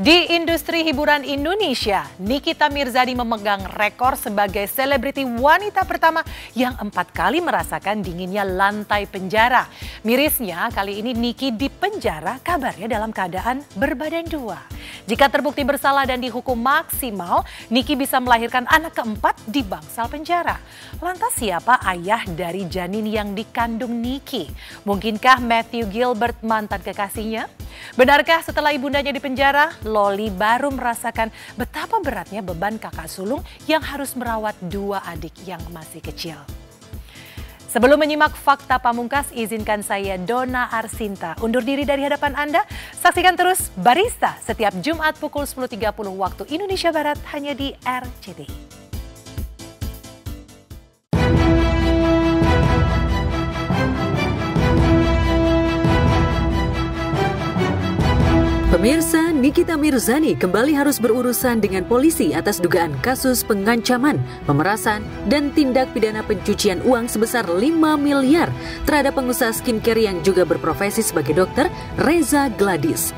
Di industri hiburan Indonesia, Nikita Mirzani memegang rekor sebagai selebriti wanita pertama yang 4 kali merasakan dinginnya lantai penjara. Mirisnya, kali ini Niki dipenjara kabarnya dalam keadaan berbadan 2. Jika terbukti bersalah dan dihukum maksimal, Niki bisa melahirkan anak keempat di bangsal penjara. Lantas siapa ayah dari janin yang dikandung Niki? Mungkinkah Matthew Gilbert mantan kekasihnya? Benarkah setelah ibundanya dipenjara, Loli baru merasakan betapa beratnya beban kakak sulung yang harus merawat 2 adik yang masih kecil? Sebelum menyimak fakta pamungkas, izinkan saya Dona Arsinta undur diri dari hadapan Anda. Saksikan terus Barista setiap Jumat pukul 10.30 waktu Indonesia Barat hanya di RCTI. Pemirsa, Nikita Mirzani kembali harus berurusan dengan polisi atas dugaan kasus pengancaman, pemerasan, dan tindak pidana pencucian uang sebesar 5 miliar terhadap pengusaha skincare yang juga berprofesi sebagai dokter, Reza Gladys.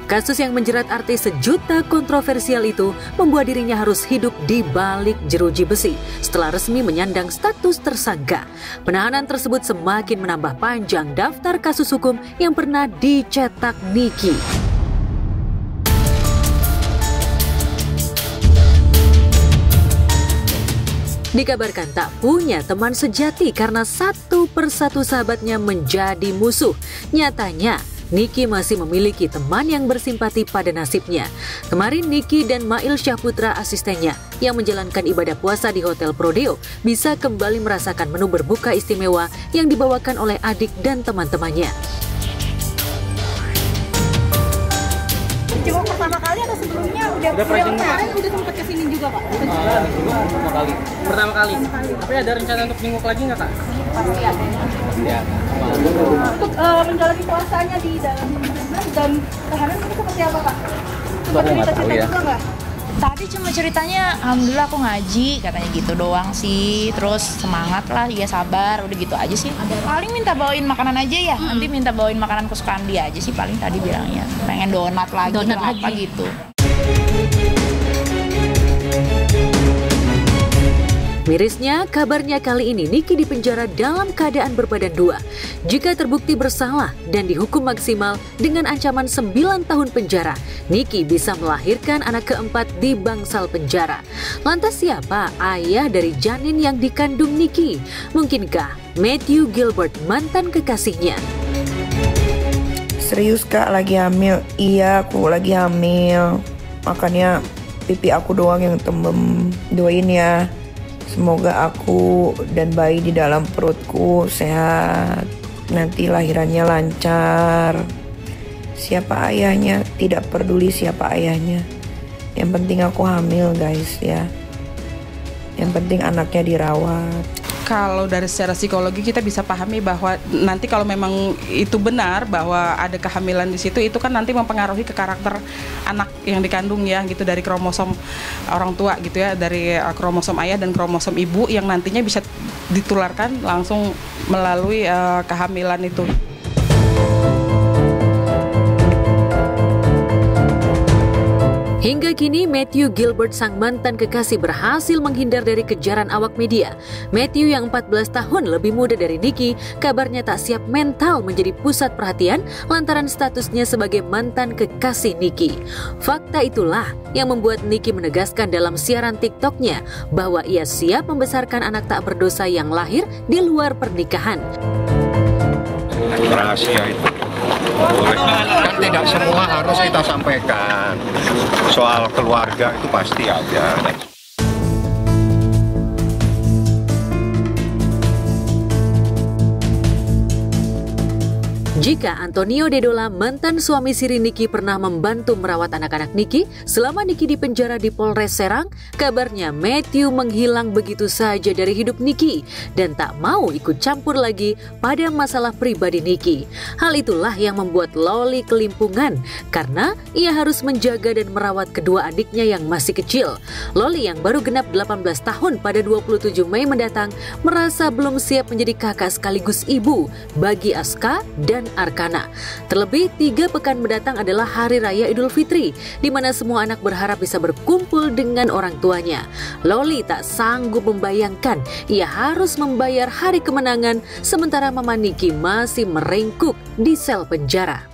Kasus yang menjerat artis sejuta kontroversial itu membuat dirinya harus hidup di balik jeruji besi setelah resmi menyandang status tersangka. Penahanan tersebut semakin menambah panjang daftar kasus hukum yang pernah dicetak Niki. Dikabarkan tak punya teman sejati karena satu persatu sahabatnya menjadi musuh. Nyatanya, Niki masih memiliki teman yang bersimpati pada nasibnya. Kemarin Niki dan Mail Syahputra asistennya yang menjalankan ibadah puasa di Hotel Prodeo bisa kembali merasakan menu berbuka istimewa yang dibawakan oleh adik dan teman-temannya. Cuma pertama kali atau sebelumnya udah kemarin udah sempat kesini juga Pak? Pertama kali. Pertama kali. Tapi ada rencana untuk minggu lagi nggak Kak? Pasti ada. Ya. Untuk menjalani puasanya di dalam dan tahanan itu seperti apa Pak? Sempat cerita-cerita juga nggak? Tadi cuma ceritanya, alhamdulillah aku ngaji, katanya gitu doang sih. Terus semangat lah, ya sabar, udah gitu aja sih. Paling minta bawain makanan aja ya, nanti minta bawain makanan kesukaan dia aja sih paling tadi bilangnya. Pengen donat lagi, apa gitu. Mirisnya, kabarnya kali ini Niki dipenjara dalam keadaan berbadan 2. Jika terbukti bersalah dan dihukum maksimal dengan ancaman 9 tahun penjara, Niki bisa melahirkan anak keempat di bangsal penjara. Lantas siapa ayah dari janin yang dikandung Niki? Mungkinkah Matthew Gilbert mantan kekasihnya? Serius Kak, lagi hamil? Iya, aku lagi hamil. Makanya pipi aku doang yang tembem. Doain ya. Semoga aku dan bayi di dalam perutku sehat. Nanti lahirannya lancar. Siapa ayahnya? Tidak peduli siapa ayahnya. Yang penting aku hamil guys ya. Yang penting anaknya dirawat. Kalau dari secara psikologi kita bisa pahami bahwa nanti kalau memang itu benar bahwa ada kehamilan di situ, itu kan nanti mempengaruhi ke karakter anak yang dikandung ya gitu, dari kromosom orang tua gitu ya, dari kromosom ayah dan kromosom ibu yang nantinya bisa ditularkan langsung melalui kehamilan itu. Hingga kini Matthew Gilbert sang mantan kekasih berhasil menghindar dari kejaran awak media. Matthew yang 14 tahun lebih muda dari Niki kabarnya tak siap mental menjadi pusat perhatian lantaran statusnya sebagai mantan kekasih Niki. Fakta itulah yang membuat Niki menegaskan dalam siaran TikToknya bahwa ia siap membesarkan anak tak berdosa yang lahir di luar pernikahan. Rahasia itu boleh, kan tidak semua harus kita sampaikan. Soal keluarga itu pasti ada. Jika Antonio Dedola, mantan suami siri Niki, pernah membantu merawat anak-anak Niki selama Niki dipenjara di Polres Serang, kabarnya Matthew menghilang begitu saja dari hidup Niki dan tak mau ikut campur lagi pada masalah pribadi Niki. Hal itulah yang membuat Loli kelimpungan karena ia harus menjaga dan merawat kedua adiknya yang masih kecil. Loli yang baru genap 18 tahun pada 27 Mei mendatang merasa belum siap menjadi kakak sekaligus ibu bagi Aska dan Arkana. Terlebih 3 pekan mendatang adalah Hari Raya Idul Fitri, di mana semua anak berharap bisa berkumpul dengan orang tuanya. Loli tak sanggup membayangkan ia harus membayar hari kemenangan sementara Mama Niki masih merengkuk di sel penjara.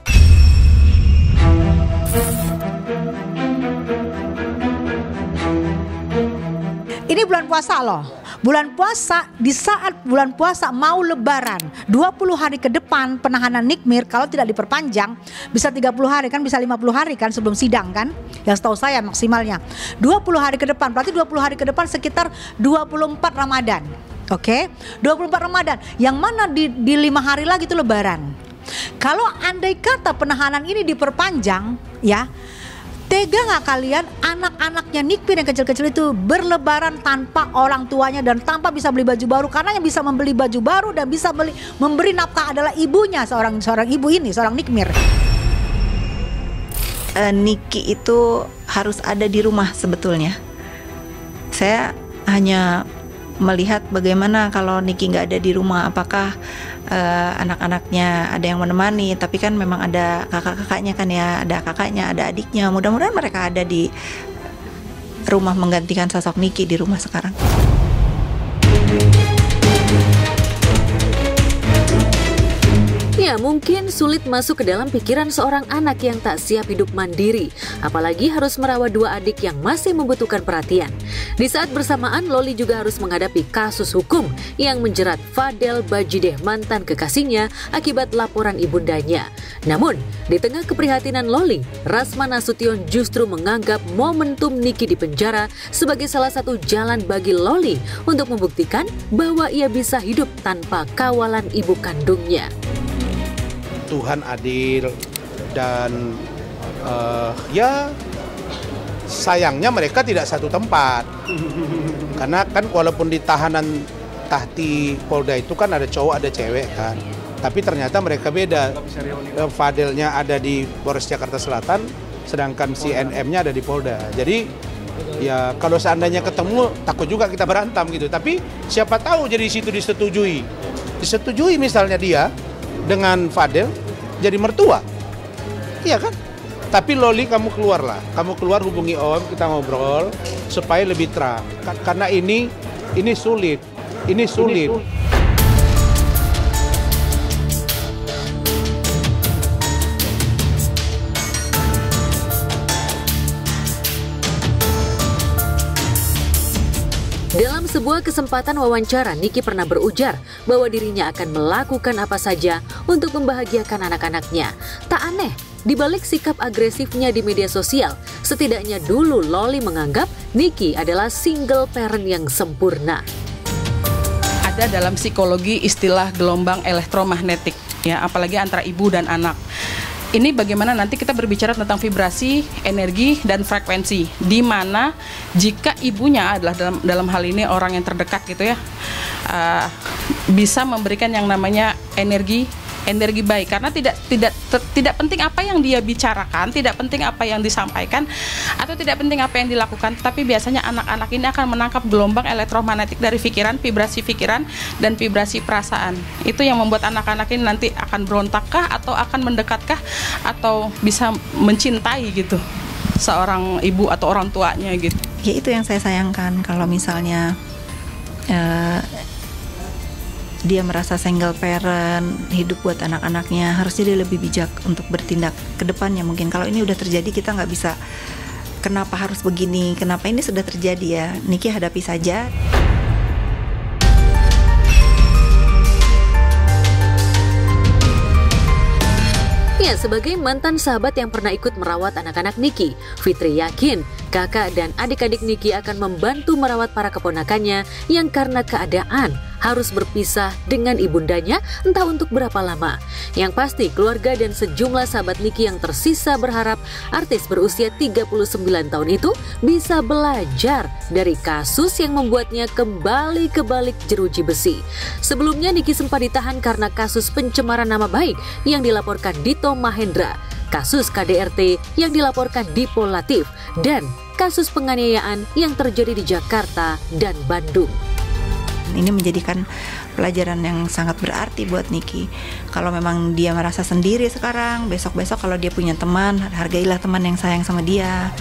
Ini bulan puasa loh. Bulan puasa, di saat bulan puasa mau lebaran, 20 hari ke depan penahanan Nikmir kalau tidak diperpanjang bisa 30 hari kan, bisa 50 hari kan sebelum sidang kan, yang setahu saya maksimalnya 20 hari ke depan, berarti 20 hari ke depan sekitar 24 Ramadan. Oke, 24 Ramadan yang mana di 5 hari lagi itu lebaran. Kalau andai kata penahanan ini diperpanjang ya, tega nggak kalian anak-anaknya Nikmir yang kecil-kecil itu berlebaran tanpa orang tuanya dan tanpa bisa beli baju baru, karena yang bisa membeli baju baru dan bisa memberi nafkah adalah ibunya, seorang ibu ini, seorang Nikmir. Niki itu harus ada di rumah sebetulnya. Saya hanya melihat bagaimana kalau Niki nggak ada di rumah, apakah anak-anaknya ada yang menemani, tapi kan memang ada kakak-kakaknya kan ya, ada kakaknya, ada adiknya, mudah-mudahan mereka ada di rumah menggantikan sosok Niki di rumah sekarang. Ya, mungkin sulit masuk ke dalam pikiran seorang anak yang tak siap hidup mandiri, apalagi harus merawat 2 adik yang masih membutuhkan perhatian. Di saat bersamaan, Loli juga harus menghadapi kasus hukum yang menjerat Fadel Bajideh, mantan kekasihnya, akibat laporan ibundanya. Namun, di tengah keprihatinan Loli, Rasma Nasution justru menganggap momentum Niki di penjara sebagai salah satu jalan bagi Loli untuk membuktikan bahwa ia bisa hidup tanpa kawalan ibu kandungnya. Tuhan adil dan ya sayangnya mereka tidak satu tempat, karena kan walaupun di tahanan tahti Polda itu kan ada cowok ada cewek kan, tapi ternyata mereka beda. Fadelnya ada di Polres Jakarta Selatan, sedangkan si NM-nya ada di Polda. Jadi ya kalau seandainya ketemu takut juga kita berantem gitu, tapi siapa tahu jadi situ disetujui misalnya dia dengan Fadel jadi mertua, iya kan? Tapi Loli kamu keluarlah, kamu keluar hubungi Om, kita ngobrol supaya lebih terang. Karena ini sulit. Dalam sebuah kesempatan wawancara, Niki pernah berujar bahwa dirinya akan melakukan apa saja untuk membahagiakan anak-anaknya. Tak aneh, di balik sikap agresifnya di media sosial, setidaknya dulu Loli menganggap Niki adalah single parent yang sempurna. Ada dalam psikologi istilah gelombang elektromagnetik, ya, apalagi antara ibu dan anak. Ini bagaimana nanti kita berbicara tentang vibrasi, energi, dan frekuensi, di mana jika ibunya adalah dalam hal ini orang yang terdekat gitu ya, bisa memberikan yang namanya energi baik, karena tidak penting apa yang dia bicarakan, tidak penting apa yang disampaikan, atau tidak penting apa yang dilakukan, tapi biasanya anak-anak ini akan menangkap gelombang elektromagnetik dari pikiran, vibrasi pikiran, dan vibrasi perasaan. Itu yang membuat anak-anak ini nanti akan berontakkah, atau akan mendekatkah, atau bisa mencintai gitu seorang ibu atau orang tuanya gitu. Ya itu yang saya sayangkan, kalau misalnya dia merasa single parent, hidup buat anak-anaknya, harusnya dia lebih bijak untuk bertindak ke depannya. Mungkin kalau ini udah terjadi, kita nggak bisa kenapa harus begini, kenapa ini sudah terjadi ya, Niki hadapi saja. Ya, sebagai mantan sahabat yang pernah ikut merawat anak-anak Niki, Fitri yakin kakak dan adik-adik Niki akan membantu merawat para keponakannya yang karena keadaan harus berpisah dengan ibundanya entah untuk berapa lama. Yang pasti keluarga dan sejumlah sahabat Niki yang tersisa berharap artis berusia 39 tahun itu bisa belajar dari kasus yang membuatnya kembali ke balik jeruji besi. Sebelumnya Niki sempat ditahan karena kasus pencemaran nama baik yang dilaporkan Dito Mahendra, kasus KDRT yang dilaporkan Dipo Latif, dan kasus penganiayaan yang terjadi di Jakarta dan Bandung. Ini menjadikan pelajaran yang sangat berarti buat Niki. Kalau memang dia merasa sendiri sekarang, besok-besok kalau dia punya teman, hargailah teman yang sayang sama dia.